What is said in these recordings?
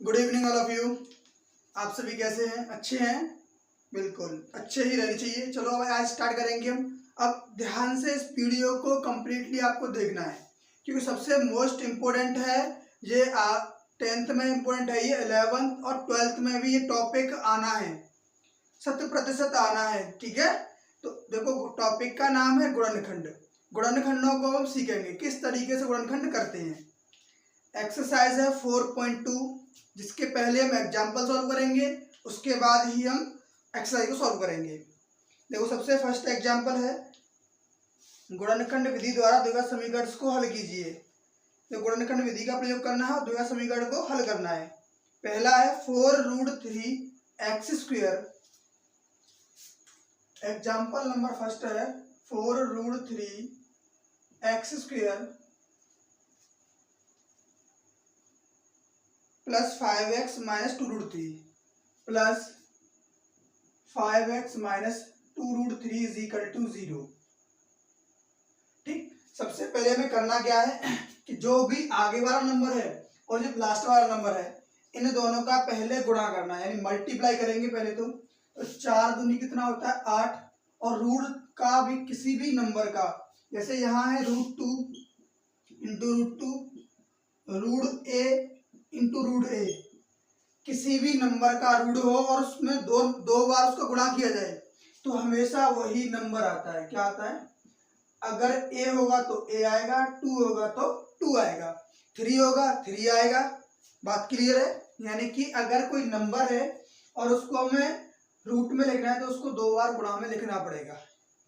Good evening all of you. आप सभी कैसे हैं? अच्छे हैं? बिल्कुल अच्छे ही रहने चाहिए। चलो अब आज स्टार्ट करेंगे हम। अब ध्यान से इस वीडियो को कम्प्लीटली आपको देखना है क्योंकि सबसे मोस्ट इम्पोर्टेंट है ये। 10th में इम्पोर्टेंट है ये, 11th और 12th में भी ये टॉपिक आना है, 100% आना है। ठीक है, तो देखो टॉपिक का नाम है गुणनखंड। गुणनखंडों को हम सीखेंगे किस तरीके से गुणनखंड करते हैं। एक्सरसाइज है 4.2, जिसके पहले हम एग्जाम्पल सॉल्व करेंगे, उसके बाद ही हम एक्सरसाइज को सॉल्व करेंगे। देखो सबसे फर्स्ट एग्जाम्पल है, गुणनखंड विधि द्वारा द्विघात समीकरण को हल कीजिए। तो गुणनखंड विधि का प्रयोग करना है और द्विघात समीकरण को हल करना है। पहला है 4√3x²। एग्जाम्पल नंबर फर्स्ट है 4√3x² plus 5x minus 2√3 plus 5x minus 2√3 is equal to 0। ठीक, सबसे पहले हमें करना क्या है कि जो भी आगे वाला नंबर है और जो लास्ट वाला नंबर है, इन दोनों का पहले गुणा करना है, यानी मल्टीप्लाई करेंगे पहले। तो 4 दूनी कितना होता है 8, और रूट का भी किसी भी नंबर का, जैसे यहाँ है √2 इंटू √2, √a इंटू √a, किसी भी नंबर का रूट हो और उसमें दो बार उसका गुणा किया जाए तो हमेशा वही नंबर आता है। क्या आता है? अगर a होगा तो a आएगा, 2 होगा तो 2 आएगा, 3 होगा 3 आएगा। बात क्लियर है? यानी कि अगर कोई नंबर है और उसको हमें रूट में लिखना है तो उसको 2 बार गुणा में लिखना पड़ेगा।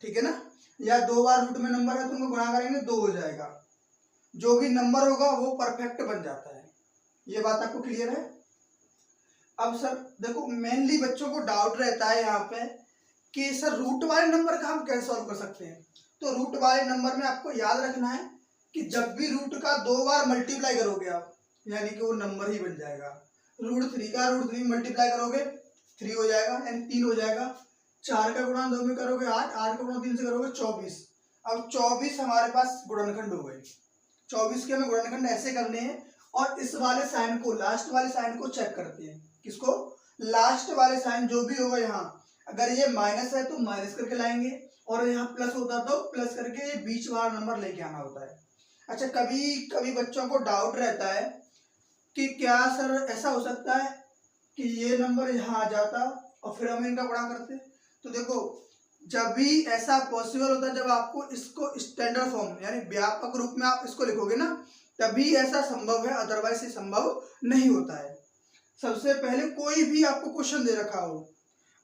ठीक है ना? या 2 बार रूट में नंबर है तो उनको गुणा करेंगे 2 हो जाएगा। जो भी नंबर होगा वो परफेक्ट बन जाता है। ये बात आपको क्लियर है? अब सर देखो मेनली बच्चों को डाउट रहता है यहाँ पे कि सर रूट वाले नंबर का हम कैसे सॉल्व कर सकते हैं। तो रूट वाले नंबर में आपको याद रखना है कि जब भी रूट का 2 बार मल्टीप्लाई करोगे आप, यानी कि वो नंबर ही बन जाएगा। √3 का √3 मल्टीप्लाई करोगे 3 हो जाएगा, यानी 3 हो जाएगा। 4 का गुणा 2 में करोगे 8, 8 का गुणा 3 से करोगे 24। अब 24 हमारे पास गुणनखंड हो गए। 24 के हमें गुणनखंड ऐसे करने हैं और इस वाले साइन को, लास्ट वाले साइन को चेक करते हैं। किसको? लास्ट वाले साइन जो भी होगा, यहाँ अगर ये माइनस है तो माइनस करके लाएंगे, और यहाँ प्लस होता तो प्लस करके ये बीच वाला नंबर लेके आना होता है। अच्छा, कभी कभी बच्चों को डाउट रहता है कि क्या सर ऐसा हो सकता है कि ये नंबर यहाँ आ जाता और फिर हम इनका गुणा करते। तो देखो जब भी ऐसा पॉसिबल होता है जब आपको इसको स्टैंडर्ड फॉर्म यानी व्यापक रूप में आप इसको लिखोगे ना, तभी ऐसा संभव है, अदरवाइज ये संभव नहीं होता है। सबसे पहले कोई भी आपको क्वेश्चन दे रखा हो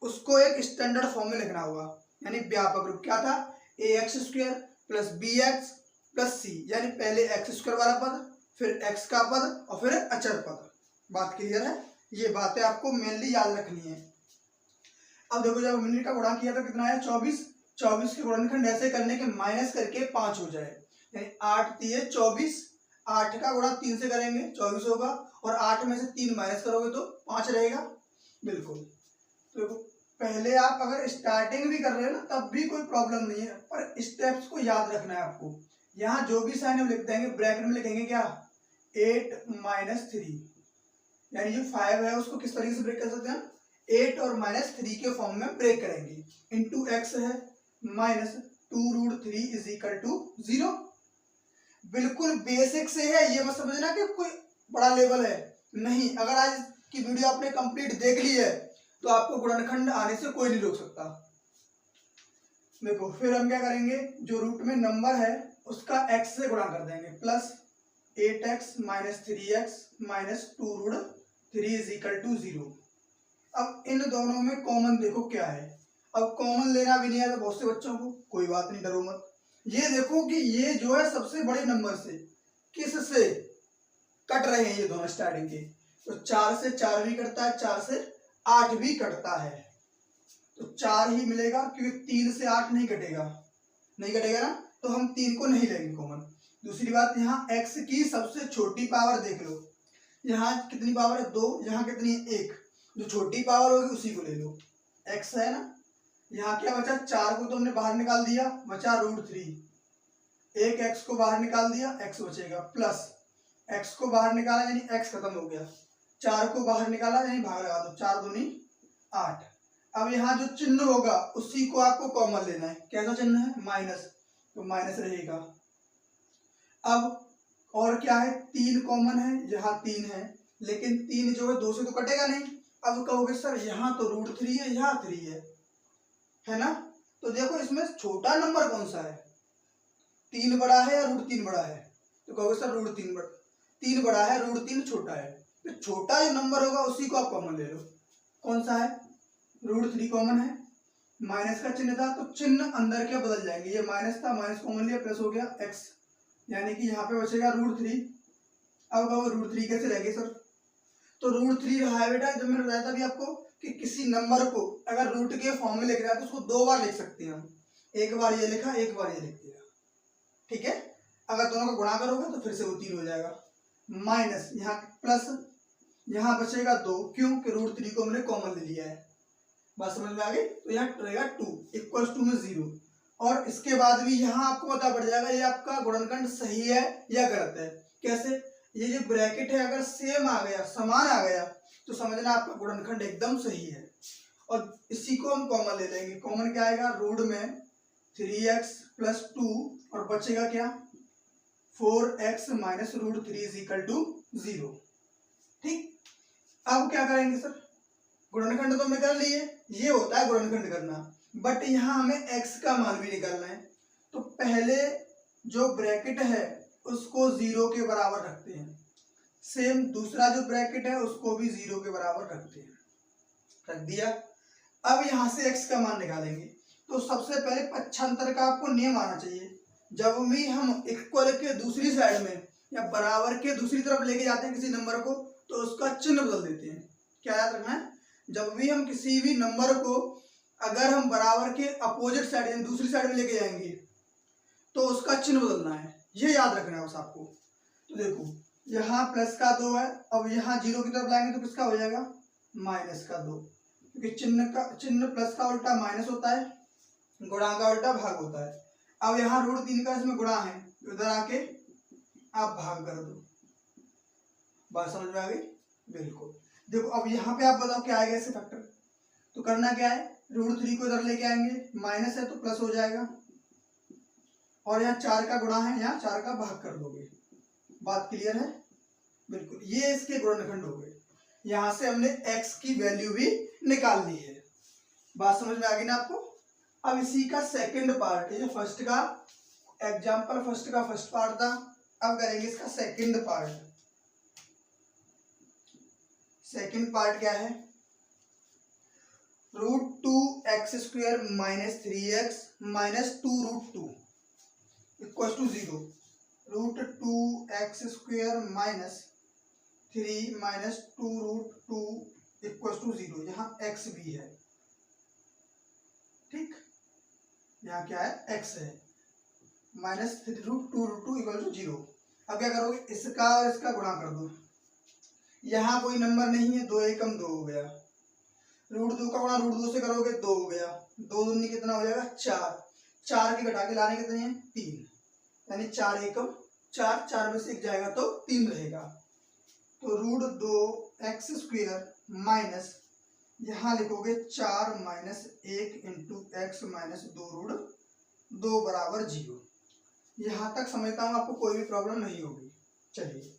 उसको एक स्टैंडर्ड फॉर्म में लिखना होगा, यानी व्यापक रूप। क्या था? ax² plus bx plus c, यानी पहले x² वाला पद, फिर x का पद और फिर अचर पद। बात क्लियर है? ये बातें आपको मेनली याद रखनी है। अब देखो जब हमने का गुणा किया तो कितना है 24। 24 के गुणनखंड ऐसे करने के माइनस करके 5 हो जाए, यानी 8 3 24। 8 का गुणा 3 से करेंगे 24 होगा, और 8 में से 3 माइनस करोगे तो 5 रहेगा। बिल्कुल। तो पहले आप अगर स्टार्टिंग भी कर रहे हो ना तब भी कोई प्रॉब्लम नहीं है, पर स्टेप्स को याद रखना है आपको। यहाँ जो भी साइन हम लिख देंगे ब्रैकेट में लिखेंगे क्या? 8 - 3, यानी जो 5 है उसको किस तरीके से ब्रेक कर सकते हैं? 8 और -3 के फॉर्म में ब्रेक करेंगे। इंटू x है माइनस 2√3 इज इक्वल टू 0। बिल्कुल बेसिक से है, ये मत समझना कि कोई बड़ा लेवल है, नहीं। अगर आज की वीडियो आपने कंप्लीट देख ली है तो आपको गुणनखंड आने से कोई नहीं रोक सकता। देखो फिर हम क्या करेंगे, जो रूट में नंबर है उसका x से गुणा कर देंगे, plus 8x minus 3x minus 2√3 is equal to 0। अब इन दोनों में कॉमन देखो क्या है। अब कॉमन लेना भी नहीं है तो बहुत से बच्चों को, कोई बात नहीं, डरो मत। ये देखो कि ये जो है सबसे बड़े नंबर से किस से कट रहे हैं, ये दोनों स्टार्टिंग के। तो 4 से 4 भी कटता है, 4 से 8 भी कटता है, तो 4 ही मिलेगा क्योंकि 3 से 8 नहीं कटेगा, नहीं कटेगा ना, तो हम 3 को नहीं लेंगे कॉमन। दूसरी बात, यहाँ x की सबसे छोटी पावर देख लो, यहाँ कितनी पावर है 2, यहाँ कितनी है 1, जो छोटी पावर होगी उसी को ले लो। x है ना, यहाँ क्या बचा? 4 को तो हमने बाहर निकाल दिया, बचा √3। एक x को बाहर निकाल दिया, x बचेगा, प्लस x को बाहर निकाला यानी x खत्म हो गया। 4 को बाहर निकाला यानी भाग लगा दो, 4 दूनी 8। अब यहाँ जो चिन्ह होगा उसी को आपको कॉमन लेना है। कैसा चिन्ह है? माइनस, तो माइनस रहेगा। अब और क्या है? 3 कॉमन है, यहाँ 3 है, लेकिन 3 जो है 2 से तो कटेगा नहीं। अब कहोगे सर यहाँ तो √3 है, यहाँ 3 है ना? तो देखो इसमें छोटा नंबर कौन सा है, 3 बड़ा है या √3 बड़ा है? तो कहोगे सर √3 बड़ा है, √3 छोटा है। तो छोटा जो नंबर होगा उसी को आप कॉमन ले लो। कौन सा है? √3 कॉमन है, माइनस का चिन्ह था तो चिन्ह अंदर के बदल जाएंगे। ये माइनस था, माइनस कॉमन लिया, प्लस हो गया x, यानी कि यहाँ पे बचेगा √3। अब कहो √3 कैसे रहेंगे सर? तो √3 रहा है बेटा, जब मैंने बताया था अभी आपको कि किसी नंबर को अगर रूट के फॉर्म में लिख रहा है तो उसको 2 बार लिख सकते हैं हम। एक बार ये लिखा, एक बार ये लिख दिया, ठीक है। अगर दोनों का गुणा करोगे तो फिर से वो 3 हो जाएगा। माइनस यहाँ प्लस, यहाँ बचेगा 2, क्यों कि √3 को हमने कॉमन ले लिया है। बात समझ में आ गई? तो यहाँ रहेगा 2 = 2 में 0। और इसके बाद भी यहाँ आपको पता पड़ जाएगा ये आपका गुणनखंड सही है या गलत है। कैसे? ये जो ब्रैकेट है अगर सेम आ गया, समान आ गया, तो समझना आपका गुणनखंड एकदम सही है। और इसी को हम कॉमन ले लेंगे। कॉमन क्या आएगा? रूट में 3x + 2 और बचेगा क्या? 4x - √3 = 0। ठीक। अब क्या करेंगे सर? गुणनखंड तो हमने कर लिए, ये होता है गुणनखंड करना, बट यहाँ हमें x का मान भी निकालना है। तो पहले जो ब्रैकेट है उसको 0 के बराबर रखते हैं, सेम दूसरा जो ब्रैकेट है उसको भी 0 के बराबर रखते हैं। रख दिया। अब यहाँ से x का मान निकालेंगे। तो सबसे पहले पक्षांतर का आपको नियम आना चाहिए। जब भी हम इक्वल के दूसरी साइड में या बराबर के दूसरी तरफ लेके जाते हैं किसी नंबर को, तो उसका चिन्ह बदल देते हैं। क्या याद रखना है? जब भी हम किसी भी नंबर को अगर हम बराबर के अपोजिट साइड यानी दूसरी साइड में लेके जाएंगे तो उसका चिन्ह बदलना है, ये याद रखना है बस आपको। तो देखो यहाँ प्लस का 2 है, अब यहाँ 0 की तरफ लाएंगे तो किसका हो जाएगा? माइनस का 2, क्योंकि चिन्ह प्लस का उल्टा माइनस होता है, गुणा का उल्टा भाग होता है। अब यहाँ √3 का इसमें गुणा है, इधर आके आप भाग कर दो। बात समझ में आ गई? बिल्कुल। देखो अब यहाँ पे आप बताओ क्या आएगा इससे फैक्टर? तो करना क्या है? √3 को इधर लेके आएंगे, माइनस है तो प्लस हो जाएगा, और यहाँ 4 का गुणा है, यहाँ 4 का भाग कर दोगे। बात क्लियर है? बिल्कुल। ये इसके गुणनखंड हो गए। यहाँ से हमने x की वैल्यू भी निकाल ली है। बात समझ में आ गई ना आपको? अब इसी का सेकंड पार्ट है, फर्स्ट का एग्जाम्पल, फर्स्ट का फर्स्ट पार्ट था, अब करेंगे इसका सेकंड पार्ट। सेकंड पार्ट क्या है? √2x² - 3x - 2√2 = 0। √2x² - 3 - 2√2 = 0। यहाँ x भी है, ठीक। यहाँ क्या है? x है, -√2√2 = 0। अब क्या करोगे? इसका और इसका गुणा कर दो। यहाँ कोई नंबर नहीं है, 2 × 2 हो गया। √2 का गुणा √2 से करोगे 2 हो गया, 2 दूनी कितना हो जाएगा? 4। 4 के घटा के लाने कितने हैं? 3, यानी 4 × 4, 4 में से 1 जाएगा तो 3 रहेगा। तो √2x² माइनस यहाँ लिखोगे 4 - 1 × x - 2√2 = 0। यहाँ तक समझता हूँ आपको कोई भी प्रॉब्लम नहीं होगी। चलिए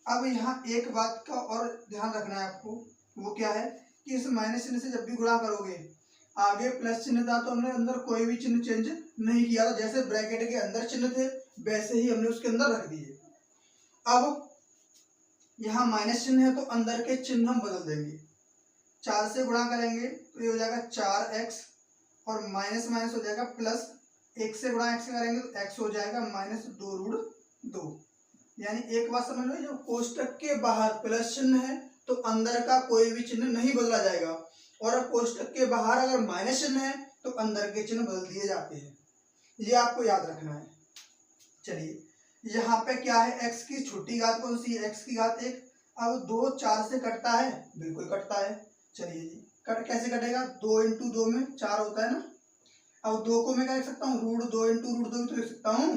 अब यहाँ एक बात का और ध्यान रखना है आपको, वो क्या है कि इस माइनस चिन्ह से जब भी गुणा करोगे, आगे प्लस चिन्ह था तो हमने अंदर कोई भी चिन्ह चेंज नहीं किया था। जैसे ब्रैकेट के अंदर चिन्ह थे वैसे ही हमने उसके अंदर रख दिए। अब यहाँ माइनस चिन्ह है तो अंदर के चिन्ह हम बदल देंगे। 4 से गुणा करेंगे तो ये हो जाएगा 4x, और माइनस माइनस हो जाएगा प्लस, 1 से गुणा x करेंगे तो x हो जाएगा -2√2। यानी एक बात समझ लो, जो कोष्टक के बाहर प्लस चिन्ह है तो अंदर का कोई भी चिन्ह नहीं बदला जाएगा, और कोष्टक के बाहर अगर माइनस चिन्ह है तो अंदर के चिन्ह बदल दिए जाते हैं। ये आपको याद रखना है। चलिए यहाँ पे क्या है? x की छोटी घात कौन सी है? x की घात 1। अब 2 4 से कटता है? बिल्कुल कटता है। चलिए जी, कैसे कटेगा? 2 × 2 में 4 होता है ना। अब 2 को मैं क्या लिख सकता हूँ? √2 × √2 भी तो लिख सकता हूँ।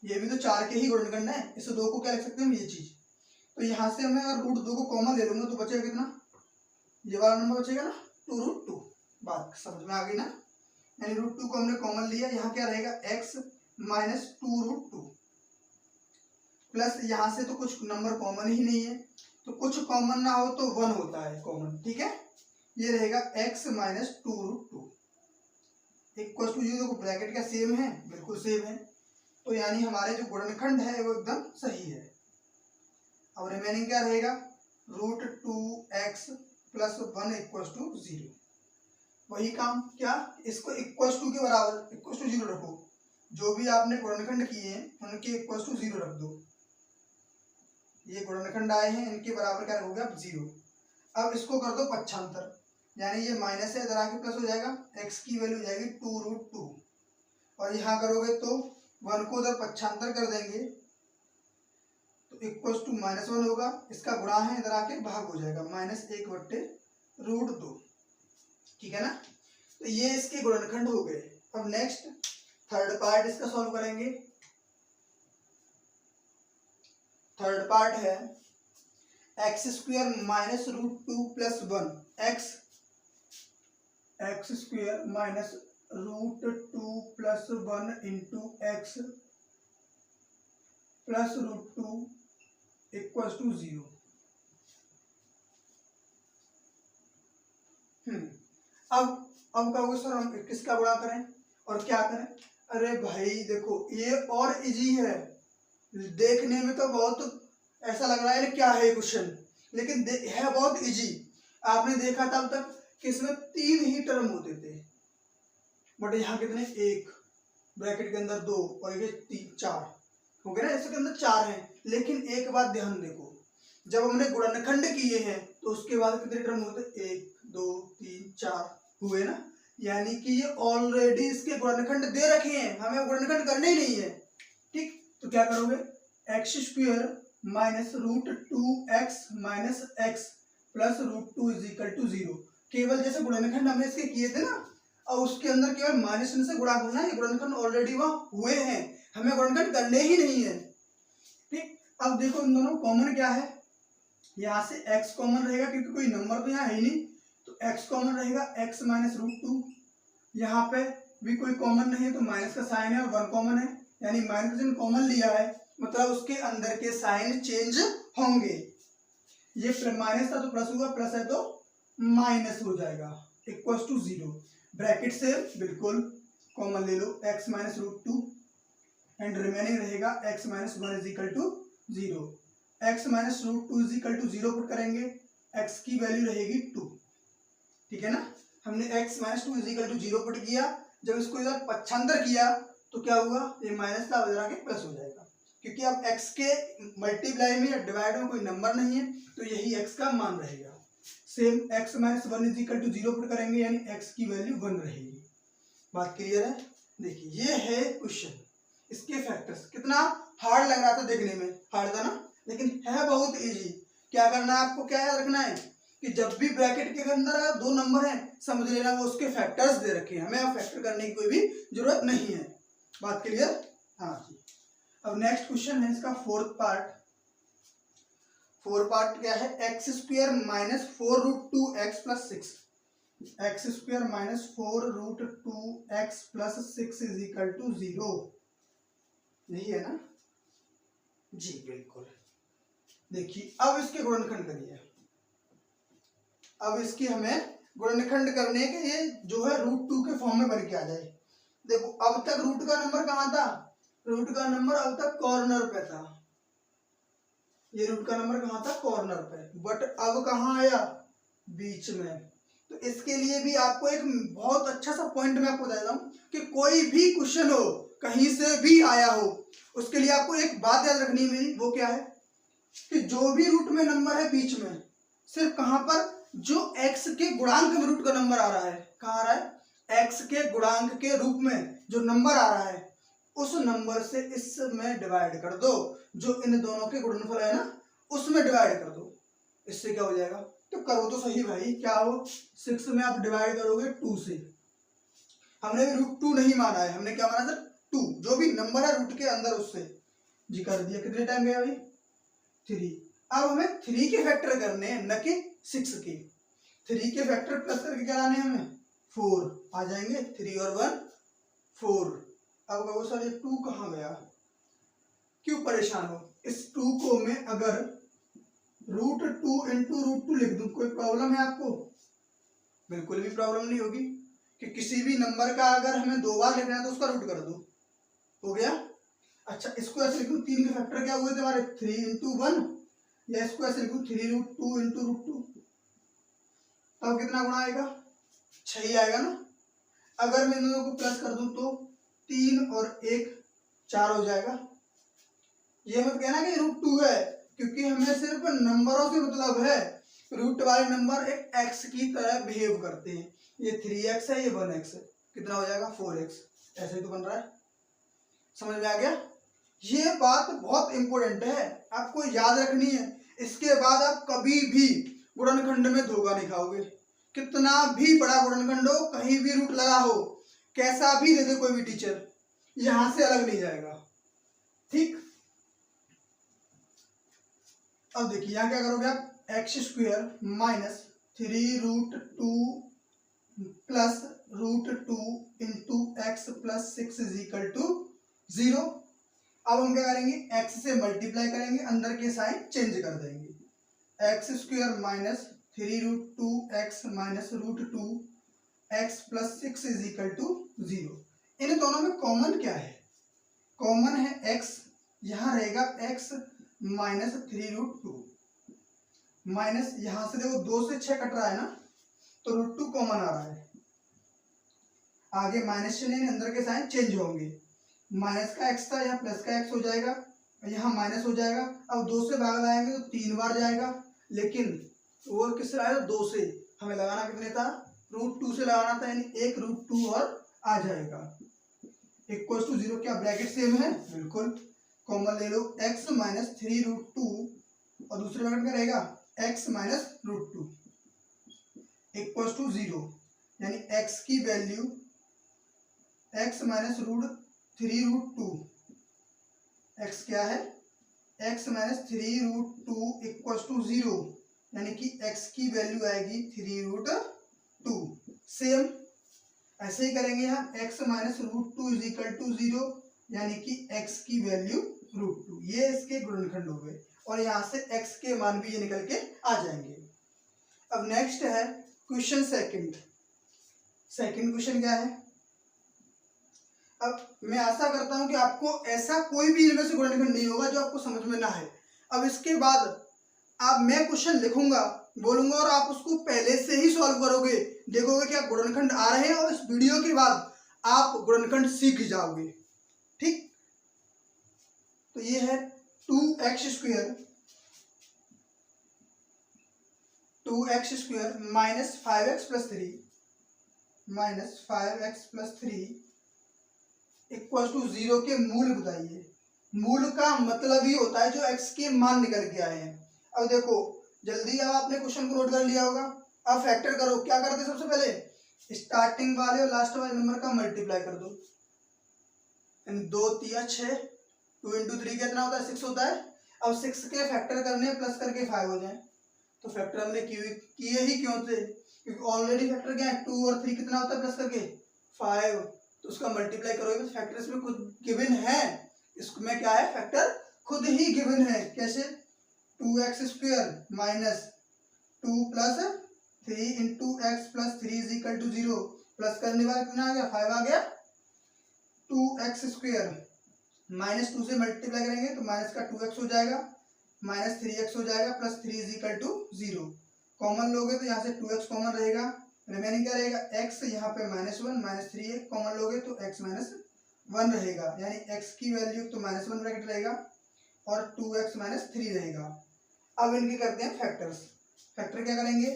ये भी तो 4 के ही गुणनखंड है। इस 2 को क्या लिख सकते हैं? ये चीज। तो यहाँ से मैं अगर रूट 2 को कॉमन ले लूंगा तो बचेगा कितना, ये वाला नंबर बचेगा ना 2√2। बात समझ में आ गई ना, यानी √2 को हमने कॉमन लिया, यहाँ क्या रहेगा x माइनस 2√2 प्लस यहाँ से तो कुछ नंबर कॉमन ही नहीं है, तो कुछ कॉमन ना हो तो 1 होता है कॉमन, ठीक है। ये रहेगा x minus 2√2 equal to 0। Bracket क्या सेम है, बिल्कुल सेम है, तो यानी हमारे जो गुणनखंड है वो एकदम सही है। अब रिमेनिंग क्या रहेगा, √2x प्लस 1 इक्वल टू 0। वही काम क्या, इसको इक्वल टू के बराबर इक्वल टू 0 रखो, जो भी आपने गुणनखंड किए हैं उनके इक्वल टू 0 रख दो। ये गुणनखंड आए हैं, इनके बराबर क्या रखोगे आप 0। अब इसको कर दो पक्षांतर, यानी ये माइनस है इधर आके प्लस हो जाएगा, x की वैल्यू हो जाएगी 2√2 और यहाँ करोगे तो 1 को उधर पक्षांतर कर देंगे तो इक्वल टू -1 होगा, इसका गुणा है इधर आके भाग हो जाएगा -1/√2, ठीक है ना। तो ये इसके गुणनखंड हो गए। अब नेक्स्ट थर्ड पार्ट इसका सॉल्व करेंगे। थर्ड पार्ट है x² minus √2 plus 1 x² minus √2 plus 1 into x plus √2 equal to 0। अब कहोगे सर हम किसका गुणा करें और क्या करें। अरे भाई देखो ये और इजी है, देखने में तो बहुत ऐसा लग रहा है क्या है क्वेश्चन, लेकिन है बहुत इजी। आपने देखा तब तक कि इसमें 3 ही टर्म होते थे, बट यहाँ कितने, 1 ब्रैकेट के अंदर 2 और ये 3 4 हो गए ना, इसके अंदर 4 हैं। लेकिन एक बात ध्यान देखो, जब हमने गुणनखंड किए हैं तो उसके बाद कितने टर्म होते, 1 2 3 4 हुए ना, यानी कि ये ऑलरेडी इसके गुणनखंड दे रखे हैं, हमें गुणनखंड करने ही नहीं है, ठीक। तो क्या करोगे, x² minus √2x minus x plus √2 is equal to 0। केवल जैसे गुणनखंड हमने इसके किए थे ना, और उसके अंदर केवल माइनस से गुणा करना है, ये गुणनखंड ऑलरेडी वहाँ हुए हैं, हमें गुणनखंड करने ही नहीं है, ठीक। अब देखो इन दोनों कॉमन क्या है, यहाँ से x कॉमन रहेगा क्योंकि कोई नंबर तो यहाँ है ही नहीं, तो x कॉमन रहेगा, x माइनस √2। यहाँ पे भी कोई कॉमन नहीं है तो माइनस का साइन है और 1 कॉमन है, यानी माइनस का कॉमन लिया है मतलब उसके अंदर के साइन चेंज होंगे। ये माइनस था तो प्लस हुआ, प्लस है तो माइनस हो जाएगा इक्वल टू 0। ब्रैकेट से बिल्कुल कॉमन ले लो, x माइनस √2 एंड रिमेनिंग रहेगा x minus 1 is equal to 0। x minus √2 is equal to 0 put करेंगे, x की वैल्यू रहेगी 2, ठीक है ना। हमने x minus 2 is equal to 0 put किया, जब इसको इधर पक्षांतर किया तो क्या हुआ, ये माइनस था इधर आके प्लस हो जाएगा, क्योंकि अब x के मल्टीप्लाई में या डिवाइड में कोई नंबर नहीं है तो यही x का मान रहेगा। Same x minus 1 is equal to 0 put करेंगे, यानी x की वैल्यू 1 रहेगी। बात क्लियर है। देखिए ये है क्वेश्चन, इसके फैक्टर्स कितना हार्ड लग रहा था देखने में, हार्ड था ना, लेकिन है बहुत इजी। क्या करना है आपको, क्या याद रखना है कि जब भी ब्रैकेट के अंदर 2 नंबर हैं समझ लेना वो उसके फैक्टर्स दे रखे हैं, हमें अब फैक्टर करने की कोई भी जरूरत नहीं है। बात क्लियर, हाँ जी। अब नेक्स्ट क्वेश्चन है इसका फोर्थ पार्ट। फोर्थ पार्ट क्या है, x² minus 4√2x plus 6, x² minus 4√2x plus 6 is equal to 0, यही है ना जी, बिल्कुल। देखिए अब इसके गुणनखंड करिए, अब इसकी हमें गुणनखंड करने के ये जो है √2 के फॉर्म में बन के आ जाए। देखो अब तक रूट का नंबर कहाँ था, रूट का नंबर अब तक कॉर्नर पे था, ये रूट का नंबर कहाँ था, कॉर्नर पे, बट अब कहाँ आया, बीच में। तो इसके लिए भी आपको एक बहुत अच्छा सा पॉइंट मैं आपको बता देता हूँ कि कोई भी क्वेश्चन हो कहीं से भी आया हो, उसके लिए आपको एक बात याद रखनी है मेरी, वो क्या है कि जो भी रूट में नंबर है बीच में, सिर्फ कहाँ पर, जो x के गुणांक में रूट का नंबर आ रहा है, कहाँ आ रहा है, x के गुणांक के रूप में जो नंबर आ रहा है उस नंबर से इसमें डिवाइड कर दो, जो इन दोनों के गुणनफल है ना उसमें डिवाइड कर दो, इससे क्या हो जाएगा, तो करो तो सही भाई, क्या हो, 6 में आप डिवाइड करोगे 2 से, हमने भी √2 नहीं माना है, हमने क्या माना सर 2, जो भी नंबर है रूट के अंदर उससे, जी कर दिया। कितने टाइम गया भाई, 3, अब हमें 3 के फैक्टर करने हैं, न कि 6 के। 3 के फैक्टर प्लस करके क्या लाने हैं हमें, 4 आ जाएंगे। 3 और 1 4। अब वो सर ये 2 कहाँ गया, क्यों परेशान हो। इस 2 को मैं अगर √2 इंटू √2 लिख दूं, कोई प्रॉब्लम है आपको? बिल्कुल भी प्रॉब्लम नहीं होगी कि किसी भी नंबर का अगर हमें 2 बार लिखना है तो उसका रूट कर दो, हो गया। अच्छा, इसको ऐसे लिखूं, 3 के फैक्टर क्या हुए थे हमारे, 3 इंटू 1, या इसको ऐसे लिखूं 3√2 इंटू √2, तब कितना गुणा आएगा, 6 ही आएगा ना। अगर मैं इन दोनों को प्लस कर दूं तो 3 और 1 4 हो जाएगा। ये मत कहना कि √2 है, क्योंकि हमें सिर्फ नंबरों से मतलब है। रूट वाले नंबर एक एक्स की तरह बिहेव करते हैं। ये 3x है, ये 1x है, कितना हो जाएगा 4x। ऐसे ही तो बन रहा है, समझ में आ गया। ये बात बहुत इंपॉर्टेंट है, आपको याद रखनी है। इसके बाद आप कभी भी गुणनखंड में धोखा नहीं खाओगे। कितना भी बड़ा गुणनखंड हो, कहीं भी रूट लगा हो, कैसा भी दे दे कोई भी टीचर, यहां से अलग नहीं जाएगा, ठीक। अब देखिए यहां क्या करोगे आप, x² minus 3√2 plus √2 into x plus 6 is equal to 0। अब हम क्या करेंगे, x से मल्टीप्लाई करेंगे, अंदर के साइन चेंज कर देंगे। x² minus 3√2x minus √2 x plus 6 is equal to 0। इन दोनों में कॉमन क्या है, कॉमन है x, यहां रहेगा x माइनस 3√2 माइनस, यहां से देखो 2 से 6 कट रहा है ना, तो √2 कॉमन आ रहा है। आगे माइनस चिन्ह, अंदर के साइन चेंज होंगे। माइनस का x था, यहाँ प्लस का x हो जाएगा, यहाँ माइनस हो जाएगा। अब 2 से भाग लाएंगे तो 3 बार जाएगा, लेकिन और किससे आया, 2 से। हमें लगाना कितने था, √2 से लगाना था, यानी एक √2 और आ जाएगा। इक्वल टू 0, क्या ब्रैकेट सेम है, बिल्कुल। कॉमन ले लो, x माइनस 3√2 और दूसरे ब्रैकेट में रहेगा x माइनस √2 इक्वल टू 0, यानी x की वैल्यू x माइनस √3√2, x क्या है, x माइनस 3√2 इक्वल टू 0, यानी कि x की वैल्यू आएगी 3√2। सेम ऐसे ही करेंगे यहाँ, x minus √2 is equal to 0, यानी कि x की वैल्यू √2। ये इसके गुणनखंड हो गए, और यहाँ से x के मान भी ये निकल के आ जाएंगे। अब नेक्स्ट है क्वेश्चन सेकंड। सेकंड क्वेश्चन क्या है, अब मैं आशा करता हूं कि आपको ऐसा कोई भी इनमें से गुणनखंड नहीं होगा जो आपको समझ में ना आए। अब इसके बाद आप, मैं क्वेश्चन लिखूंगा, बोलूंगा, और आप उसको पहले से ही सॉल्व करोगे, देखोगे कि आप गुणनखंड आ रहे हैं, और इस वीडियो के बाद आप गुणनखंड सीख जाओगे, ठीक। तो ये है 2x² minus 5x plus 3 equal to 0 के मूल बताइए। मूल का मतलब ही होता है जो x के मान निकल के आए हैं। अब देखो जल्दी, अब आपने क्वेश्चन को नोट कर लिया होगा। अब फैक्टर करो, क्या करते हैं, सबसे पहले स्टार्टिंग वाले और लास्ट वाले नंबर का मल्टीप्लाई कर दो, 2 3 6, 2 इंटू 3 कितना होता है, 6 होता है। अब 6 के फैक्टर करने प्लस करके 5 हो जाए, तो फैक्टर हमने किए ही क्यों थे, क्योंकि ऑलरेडी फैक्टर क्या है, 2 और 3 कितना होता है प्लस करके 5, तो उसका मल्टीप्लाई करोगे तो फैक्टर इसमें खुद गिवन है, इसमें क्या है, फैक्टर खुद ही गिवन है। कैसे, 2x² minus 2 plus 3 into x plus 3 is equal to 0, plus करने वाला कितना आ गया, 5 आ गया। 2x² माइनस 2 से मल्टीप्लाई करेंगे तो माइनस का 2x हो जाएगा, माइनस 3x हो जाएगा, plus 3 is equal to 0। Common लोगे तो यहाँ से 2x कॉमन रहेगा, रिमेनिंग क्या रहेगा, x, यहाँ पे -1, -3 कॉमन लोगे तो x माइनस 1 रहेगा, यानी x की वैल्यू तो -1 ब्रैकेट रहेगा और 2x माइनस 3 रहेगा। अब इनके करते हैं फैक्टर्स। फैक्टर क्या करेंगे,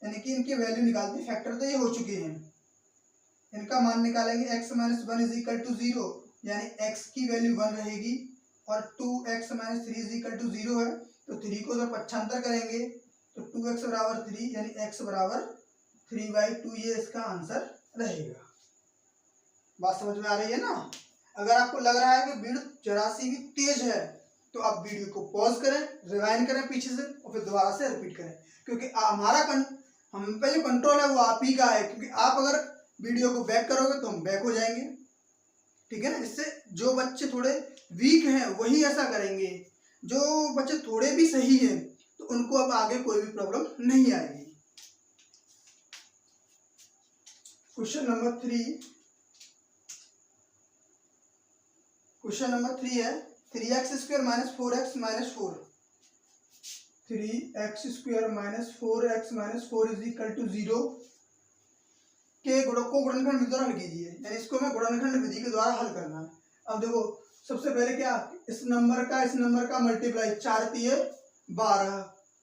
यानी कि इनकी वैल्यू निकालते हैं। फैक्टर तो ये हो चुके हैं, इनका मान निकालेंगे, x minus 1 is equal to 0, यानी x की वैल्यू 1 रहेगी, और 2x minus 3 is equal to 0 है, तो 3 को जब पक्षांतर करेंगे तो 2x बराबर 3, यानी x बराबर 3/2, ये इसका आंसर रहेगा। बात समझ में आ रही है ना। अगर आपको लग रहा है कि भीड़ जरा सी भी तेज है तो आप वीडियो को पॉज करें, रिवाइंड करें पीछे से और फिर दोबारा से रिपीट करें, क्योंकि हमारा हम पे जो कंट्रोल है वो आप ही का है, क्योंकि आप अगर वीडियो को बैक करोगे तो हम बैक हो जाएंगे, ठीक है ना। इससे जो बच्चे थोड़े वीक हैं वही ऐसा करेंगे, जो बच्चे थोड़े भी सही हैं तो उनको अब आगे कोई भी प्रॉब्लम नहीं आएगी। क्वेश्चन नंबर 3 है 3x² - 4x - 4 3x² - 4x - 4 = 0 के गुणों को गुणनखंड विधि द्वारा हल कीजिए, यानी इसको हमें गुणनखंड विधि के द्वारा हल करना है। अब देखो सबसे पहले क्या, इस नंबर का मल्टीप्लाई, 4 तिये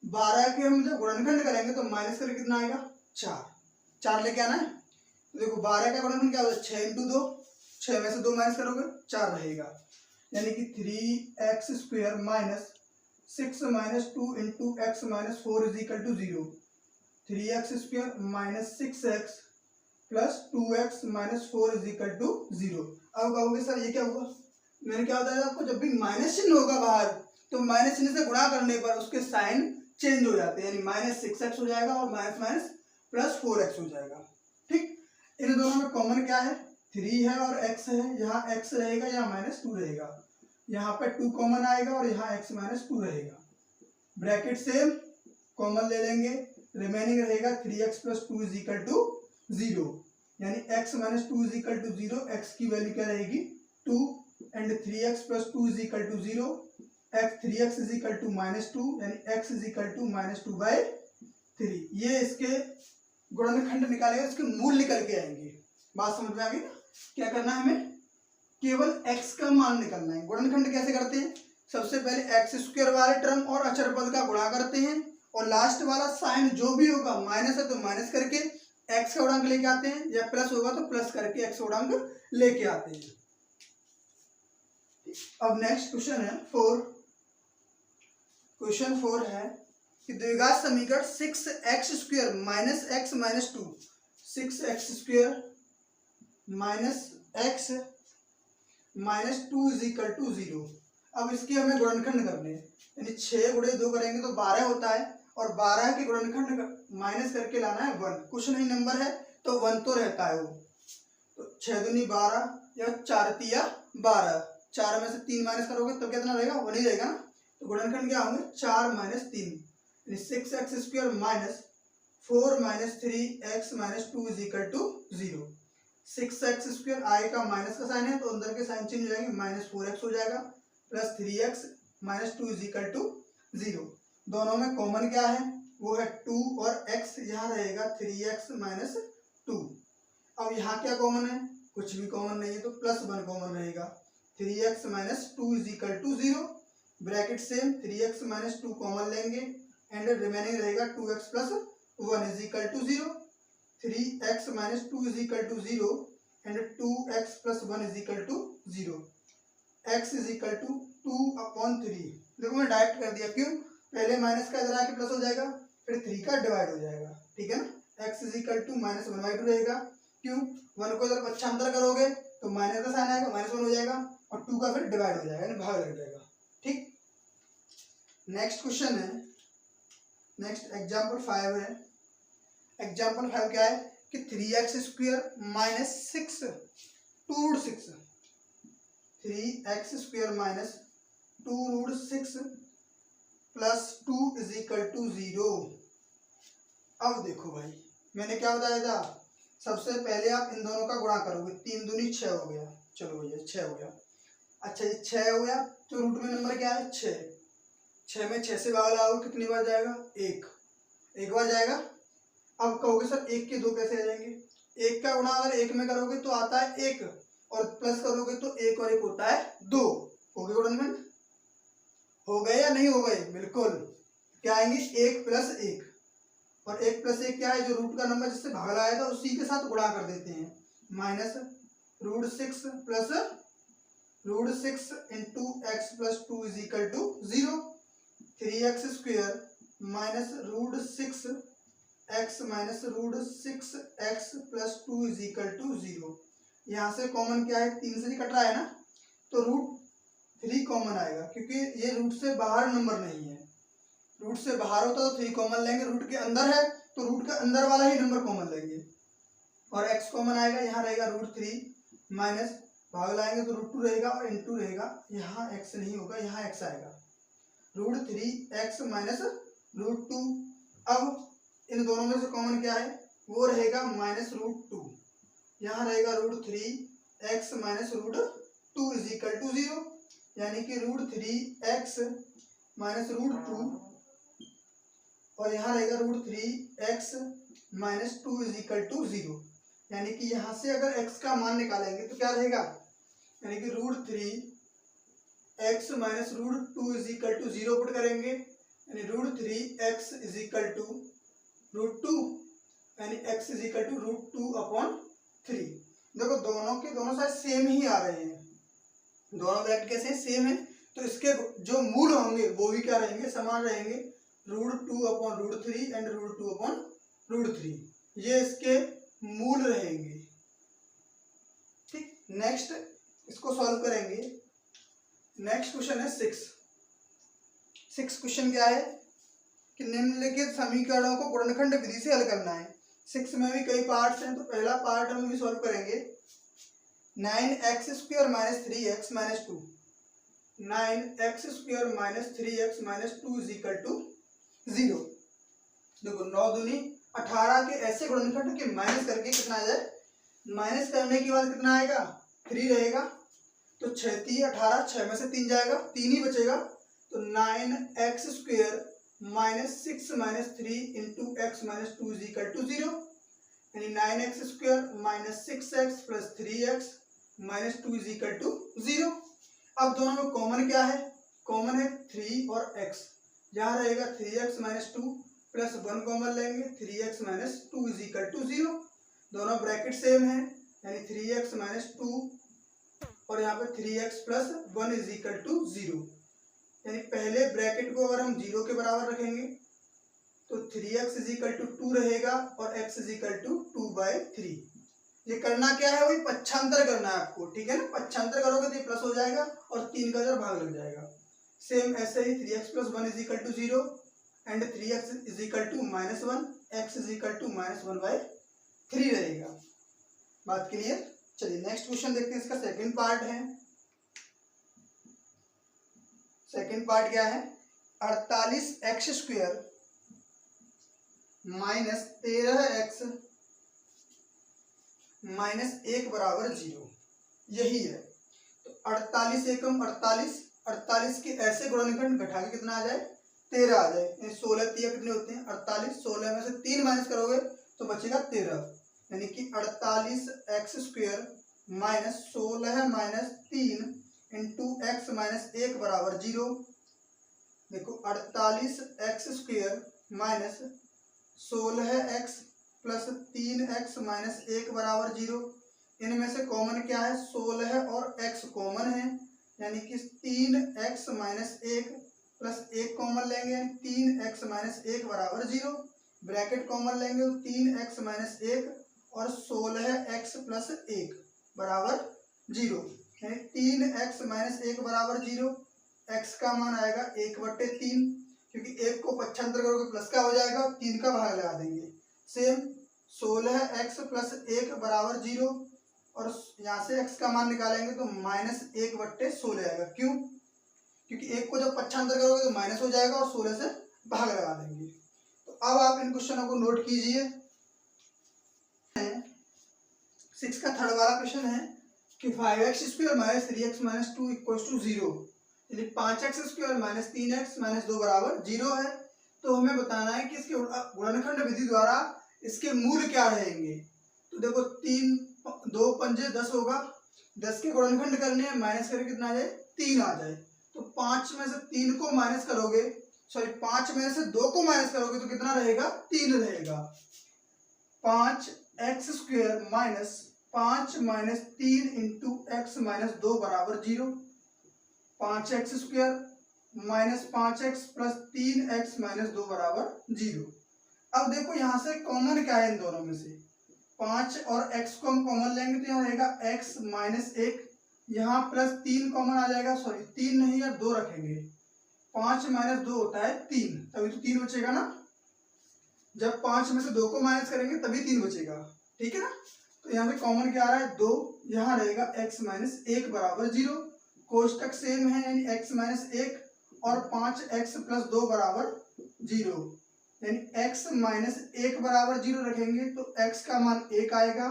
12 के हम जब गुणनखंड करेंगे तो माइनस करके कितना आएगा 4 लेके आना है। तो देखो 12 का गुणनखंड क्या होता है 6 × 2, 6 में से 2 माइनस करोगे 4 रहेगा, यानी कि 3x² - 6 - 2 × x - 4 = 0 3x² - 6x + 2x - 4 = 0। अब कहोगे सर ये क्या हुआ, मैंने क्या बताया आपको, जब भी माइनस चिन्ह होगा बाहर तो माइनस चिन्ह से गुणा करने पर उसके साइन चेंज हो जाते हैं, यानी -6x हो जाएगा और माइनस +4x हो जाएगा। ठीक, इन दोनों में कॉमन क्या है 3 है और x है, यहाँ x रहेगा, यहाँ -2 रहेगा, यहाँ पे 2 कॉमन आएगा और यहाँ x - 2 रहेगा, ब्रैकेट सेम कॉमन ले लेंगे, रिमेनिंग रहेगा 3x + 2 = 0, यानी x - 2 = 0, x की वैल्यू क्या रहेगी 2 एंड 3x + 2 = 0, 3x = -2 यानी x = -2/3। ये इसके गुणनखंड निकालेगा, इसके मूल निकल के आएंगे। बात समझ में आ गई ना, क्या करना है हमें, केवल x का मान निकालना है। गुणनखंड कैसे करते हैं, सबसे पहले x² वाले टर्म और अचर पद का गुणा करते हैं और लास्ट वाला साइन जो भी होगा, माइनस है तो माइनस करके x का गुणांक लेके आते हैं, या प्लस होगा तो प्लस करके x का गुणांक लेके आते हैं। अब नेक्स्ट क्वेश्चन है 4। क्वेश्चन 4 है कि द्विघात समीकरण 6x² - x - 2 6x² - x - 2 = 0। अब इसके हमें गुणनखंड करने हैं, यानी 6 × 2 करेंगे तो 12 होता है और 12 के गुणनखंड माइनस करके लाना है 1, कुछ नहीं नंबर है तो 1 तो रहता है वो, तो 6 दूनी 12 या 4 तिया 12, 4 में से 3 माइनस करोगे तो कितना रहेगा 1 ही रहेगा ना, तो गुणनखंड क्या होंगे 4 - 3 यानी 6x² - 4 - 3x - 2 = 0। 6x² आएगा माइनस का साइन है तो अंदर के साइन चेंज हो जाएंगे, -4x हो जाएगा प्लस 3x - 2 = 0। दोनों में कॉमन क्या है, वो है 2 और x, यहाँ रहेगा 3x - 2। अब यहाँ क्या कॉमन है, कुछ भी कॉमन नहीं है तो +1 कॉमन रहेगा, 3x - 2 = 0, bracket same 3x - 2 common लेंगे एंड रिमेनिंग रहेगा 2x + 1 = 0, 3x - 2 = 0 and 2x + 1 = 0, x = 2/3। देखो मैं डायरेक्ट कर दिया, क्यों, पहले माइनस का इधर आके प्लस हो जाएगा फिर 3 का डिवाइड हो जाएगा, ठीक है ना। x = -1/2 रहेगा, क्यों, 1 को इधर पक्षांतर करोगे तो माइनस का साइन आएगा, -1 हो जाएगा और 2 का फिर डिवाइड हो जाएगा, यानी भाग लग जाएगा। ठीक, नेक्स्ट क्वेश्चन है, नेक्स्ट एग्जांपल 5 है। एग्जांपल 5 क्या है कि 3x² - 6 2 √ 6 3x² - 2 √ 6 + 2 = 0। अब देखो भाई मैंने क्या बताया था, सबसे पहले आप इन दोनों का गुणा करोगे, 3 दूनी 6 हो गया, चलो भैया 6 हो गया। अच्छा ये 6 हो गया तो रूट में नंबर क्या है 6, 6 में 6 से भाग लगाओ कितनी बार जाएगा, एक बार जाएगा। अब कहोगे सर 1 के 2 कैसे आ जाएंगे, 1 का गुणा अगर 1 में करोगे तो आता है 1 और प्लस करोगे तो 1 और 1 होता है 2, हो गए गुणनखंड, हो गए या नहीं हो गए, बिल्कुल। क्या आएंगे 1 + 1 और 1 + 1 क्या है, जो रूट का नंबर जिससे भाग लगाया था उसी के साथ गुणा कर देते हैं, -√6 + √6 × x + 2 = 0, 3x² - √6 x - √6x + 2 = 0। यहाँ से कॉमन क्या है, 3 से नहीं कट रहा है ना, तो 3 कॉमन आएगा, क्योंकि ये रूट से बाहर नंबर नहीं है। रूट से बाहर होता तो 3 कॉमन लेंगे, रूट के अंदर है तो रूट के अंदर वाला ही नंबर कॉमन लेंगे। और x कॉमन आएगा, यहाँ रहेगा √3 माइनस भाग लाएंगे तो √2 रहेगा और इनटू रहेगा, यहाँ x नहीं होगा, यहाँ x आएगा √3x माइनस √2। अब इन दोनों में से कॉमन क्या है, वो रहेगा -√2, यहाँ रहेगा √3x minus √2 is equal to 0, यानी कि √3x माइनस √2 और यहाँ रहेगा √3x minus 2 is equal to 0, यानी कि यहाँ से अगर x का मान निकालेंगे तो क्या रहेगा, यानी कि √3x minus √2 is equal to 0 put करेंगे, यानी √3x इज इक्वल टू √2, यानी x इज इक्वल टू √2/3। देखो दोनों के दोनों साइड सेम ही आ रहे हैं, दोनों ब्रैकेट कैसे सेम है, तो इसके जो मूल होंगे वो भी क्या रहेंगे, समान रहेंगे, √2/√3 एंड √2/√3, ये इसके मूल रहेंगे। ठीक, नेक्स्ट इसको सॉल्व करेंगे। नेक्स्ट क्वेश्चन है 6 क्वेश्चन क्या है कि निम्नलिखित समीकरणों को गुणनखंड विधि से हल करना है। 6 में भी कई पार्ट्स हैं, तो पहला पार्ट हम भी सॉल्व करेंगे। 9x² minus 3x minus 2, 9x² minus 3x minus 2 is equal to 0। देखो 9 दूनी 18 के ऐसे गुणनखंड के माइनस करके कितना आ जाए, माइनस करने के बाद कितना आएगा, 3 रहेगा, तो 6 3 18, 6 में से 3 जाएगा, 3 ही बचेगा, तो 9x² minus 6 minus 3 into x minus 2 is equal to 0, यानी 9x² minus 6x plus 3x minus 2 is equal to 0। अब दोनों में कॉमन क्या है, कॉमन है 3 और x, यहाँ रहेगा 3x माइनस 2 प्लस 1 कॉमन लेंगे, 3x minus 2 is equal to 0, दोनों ब्रैकेट सेम है, यानी 3x माइनस 2 और यहाँ पे 3x plus 1 is equal to 0, यानी पहले ब्रैकेट को अगर हम 0 के बराबर रखेंगे तो 3x इज इक्वल टू 2 रहेगा और x इज इक्वल टू 2/3। ये करना क्या है, वही पक्षांतर करना है आपको, ठीक है ना, पक्षांतर करोगे तो ये प्लस हो जाएगा और 3 का इधर भाग लग जाएगा। सेम ऐसे ही 3x plus 1 is equal to 0 and 3x is equal to -1, x is equal to -1/3 रहेगा। बात क्लियर। चलिए नेक्स्ट क्वेश्चन देखते हैं, इसका सेकंड पार्ट है। सेकंड पार्ट क्या है, 48x² माइनस 13x माइनस 1 बराबर 0, यही है। तो 48 एकम 48, 48 के ऐसे गुणनखंड घटा के कितना आ जाए, 13 आ जाए, 16 3 कितने होते हैं 48, 16 में से 3 माइनस करोगे तो बचेगा 13, यानी कि 48x² minus 16 minus 3 into x minus 1 बराबर 0। देखो 48x² minus 16x plus 3x minus 1 बराबर 0, इनमें से कॉमन क्या है, 16 और x कॉमन है, यानी कि 3x माइनस 1 प्लस 1 कॉमन लेंगे, 3x माइनस 1 बराबर 0, ब्रैकेट कॉमन लेंगे तो 3x माइनस 1 और 16x प्लस 1 बराबर 0, यानी 3x माइनस 1 बराबर 0, x का मान आएगा 1/3, क्योंकि 1 को पक्षांतर करोगे प्लस का हो जाएगा, 3 का भाग लगा देंगे। सेम 16x प्लस 1 बराबर 0 और यहाँ से x का मान निकालेंगे तो -1/16 आएगा। क्यों, क्योंकि 1 को जब पक्षांतर करोगे तो माइनस हो जाएगा और 16 से भाग लगा देंगे। तो अब आप इन क्वेश्चनों को नोट कीजिए। 6 का थर्ड वाला क्वेश्चन है कि 5x² minus 3x minus 2 equal to 0, यानी 5x² माइनस 3x माइनस 2 बराबर 0 है। तो हमें बताना है कि इसके गुणनखंड विधि द्वारा इसके मूल क्या रहेंगे। तो देखो 3 2 पंजे 10 होगा, 10 के गुणनखंड करने हैं, माइनस करके कितना आ जाए, 3 आ जाए, तो 5 में से 3 को माइनस करोगे, सॉरी 5 में से 2 को माइनस करोगे तो कितना रहेगा, 3 रहेगा। 5x² minus 5 minus 3 into x minus 2 बराबर 0, 5x² minus 5x plus 3x minus 2 बराबर 0। अब देखो यहाँ से कॉमन क्या है इन दोनों में से, 5 और x को हम कॉमन लेंगे तो यहाँ रहेगा x माइनस 1 यहाँ प्लस 3 कॉमन आ जाएगा, सॉरी 3 नहीं यार 2 रखेंगे, 5 माइनस 2 होता है 3, तभी तो 3 बचेगा ना, जब 5 में से 2 को माइनस करेंगे तभी 3 बचेगा, ठीक है ना। तो यहाँ पे कॉमन क्या आ रहा है 2, यहाँ रहेगा x माइनस 1 बराबर 0, कोष्टक सेम है यानी x माइनस 1 और 5x प्लस 2 बराबर 0, यानी x माइनस 1 बराबर 0 रखेंगे तो x का मान 1 आएगा,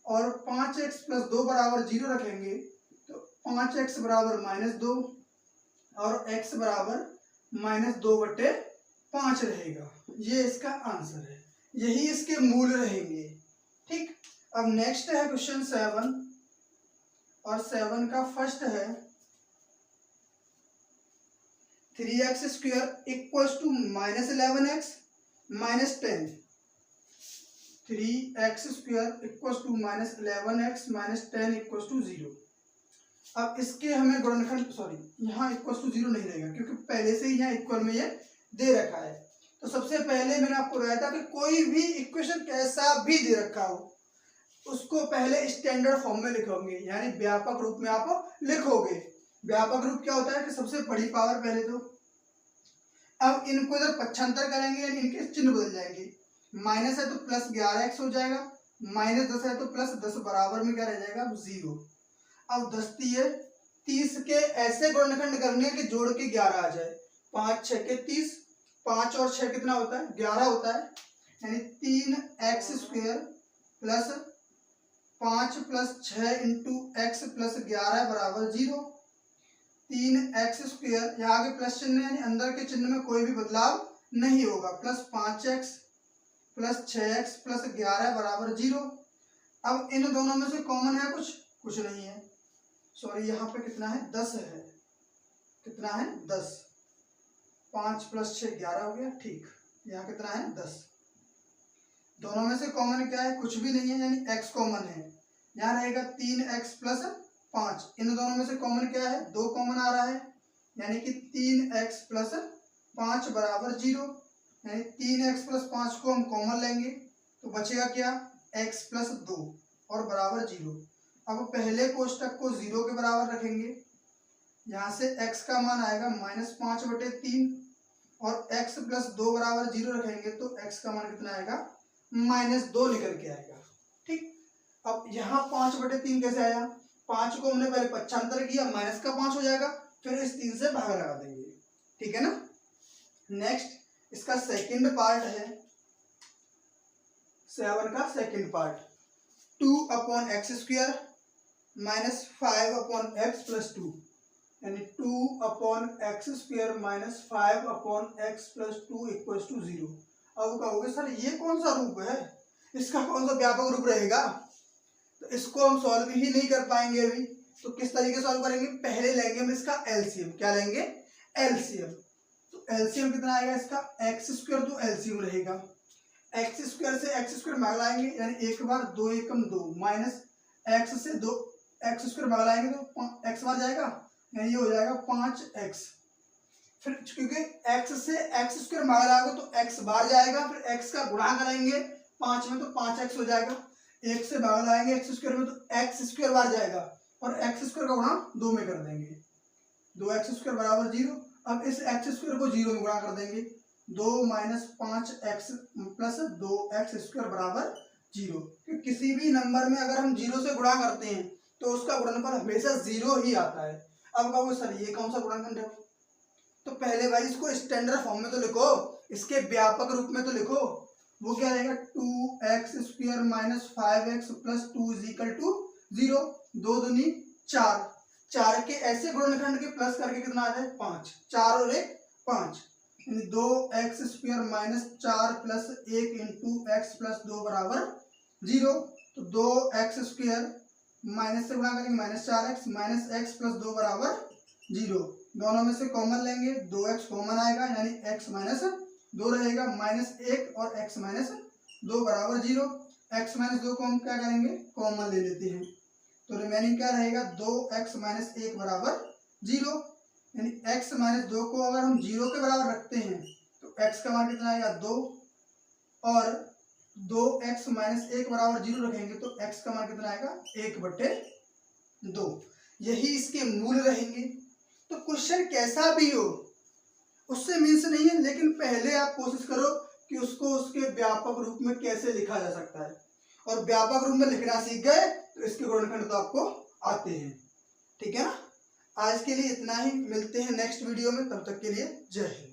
और 5x प्लस 2 बराबर 0 रखेंगे तो 5x बराबर माइनस 2 और x बराबर माइनस 2/5 रहेगा। ये इसका आंसर है, यही इसके मूल रहेंगे, ठीक। अब नेक्स्ट है क्वेश्चन 7, और 7 का फर्स्ट है 3x square equals to minus 11x minus 10, 3x square equals to minus 11x minus 10 equals to 0। अब इसके हमें गुणनखंड, सॉरी यहाँ इक्वल्स टू 0 नहीं रहेगा क्योंकि पहले से ही यहाँ इक्वल में ये दे रखा है। तो सबसे पहले मैंने आपको बताया था कि कोई भी इक्वेशन कैसा भी दे रखा हो उसको पहले स्टैंडर्ड फॉर्म में लिखोगे, यानी व्यापक रूप में आप लिखोगे। व्यापक रूप क्या होता है कि सबसे बड़ी पावर पहले तो, अब इनको इधर पक्षांतर करेंगे यानी इनके चिन्ह बदल जाएंगे, माइनस है तो प्लस 11x हो जाएगा, माइनस 10 है तो प्लस 10 बराबर में क्या रह जाएगा 0। अब 10 30 के ऐसे गुणनखंड करने के जोड़ के 11 आ जाए, 5 6 के 30, 5 और 6 कितना होता है 11 होता है, यानी 3x square plus 5 plus 6 into x plus 11 बराबर 0। 3x स्क्वायर, यहाँ आगे प्लस चिन्ह यानी अंदर के चिन्ह में कोई भी बदलाव नहीं होगा, plus 5x plus 6x plus 11 बराबर 0। अब इन दोनों में से कॉमन है कुछ नहीं है, सॉरी यहाँ पे कितना है 10 है, कितना है 10, 5 प्लस 6 11 हो गया, ठीक। यहाँ कितना है 10, दोनों में से कॉमन क्या है कुछ भी नहीं है यानी x कॉमन है, यहाँ रहेगा 3x प्लस 5, इन दोनों में से कॉमन क्या है 2 कॉमन आ रहा है यानी कि 3x प्लस 5 बराबर 0, यानी 3x प्लस 5 को हम कॉमन लेंगे तो बचेगा क्या x प्लस 2 और बराबर 0। अब पहले कोष्टक को 0 के बराबर रखेंगे, यहाँ से x का मान आएगा -5/3 और x प्लस 2 बराबर 0 रखेंगे तो x का मान कितना आएगा -2 निकल के आएगा, ठीक। अब यहाँ 5/3 कैसे आया, 5 को हमने पहले पक्षांतर किया, माइनस का 5 हो जाएगा, फिर इस 3 से भाग लगा देंगे, ठीक है ना। नेक्स्ट इसका सेकंड पार्ट है 7 का second part, 2/x square minus 5/x plus 2, यानी 2/x square minus 5/x plus 2 equals to 0। अब कहोगे सर ये कौन सा रूप है, इसका कौन सा व्यापक रूप रहेगा, तो इसको हम सॉल्व ही नहीं कर पाएंगे अभी। तो किस तरीके से सॉल्व करेंगे, पहले लेंगे हम इसका एलसीएम, क्या लेंगे एलसीएम। तो एलसीएम कितना आएगा इसका एक्स स्क्वायर, तो एलसीएम रहेगा एक्स स्क्वायर से एक्स स्क्वायर भाग लाएंगे यानी एक बार 2 एकम 2 माइनस एक्स से 2 एक्स स्क्वायर भाग लाएंगे तो एक्स बार जाएगा यानी ये हो जाएगा 5x, फिर क्योंकि x से x स्क्वायर भाग लाओगे तो x बार जाएगा, फिर x का गुणा करेंगे 5 में तो 5x हो जाएगा, 1 से भाग लाएंगे x स्क्वायर में तो x स्क्वायर बार जाएगा और x स्क्वायर का गुणा 2 में कर देंगे, 2x स्क्वायर बराबर 0। अब इस x स्क्वायर को 0 में गुणा कर देंगे, 2 minus 5x plus 2x square बराबर 0। किसी भी नंबर में अगर हम 0 से गुणा करते हैं तो उसका गुणनफल हमेशा 0 ही आता है। अब कहोगे सर ये कौन सा गुणनखंड है, तो पहले भाई इसको स्टैंडर्ड फॉर्म में तो लिखो, इसके व्यापक रूप में तो लिखो, वो क्या रहेगा 2x square minus 5x plus 2 is equal to 0, 2 दूनी 4, 4 के ऐसे गुणनखंड के प्लस करके कितना आ जाए 5, 4 और 1 5, यानी 2x square minus 4 plus 1 into x plus 2 बराबर 0। तो 2x स्क्वायर माइनस से गुणा करेंगे minus 4x minus x plus 2 बराबर 0, दोनों में से कॉमन लेंगे 2x कॉमन आएगा यानी x माइनस 2 रहेगा, माइनस 1 और x माइनस 2 बराबर 0, x माइनस 2 को हम क्या करेंगे कॉमन ले लेते हैं तो रिमेनिंग क्या रहेगा 2x माइनस 1 बराबर 0, यानी x माइनस 2 को अगर हम 0 के बराबर रखते हैं तो x का मान कितना आएगा 2 और 2x माइनस 1 बराबर 0 रखेंगे तो x का मान कितना आएगा 1/2। यही इसके मूल रहेंगे। तो क्वेश्चन कैसा भी हो उससे मीन्स नहीं है, लेकिन पहले आप कोशिश करो कि उसको उसके व्यापक रूप में कैसे लिखा जा सकता है, और व्यापक रूप में लिखना सीख गए तो इसके गुणनखंड तो आपको आते हैं। ठीक है ना। आज के लिए इतना ही, मिलते हैं नेक्स्ट वीडियो में, तब तक के लिए जय हिंद।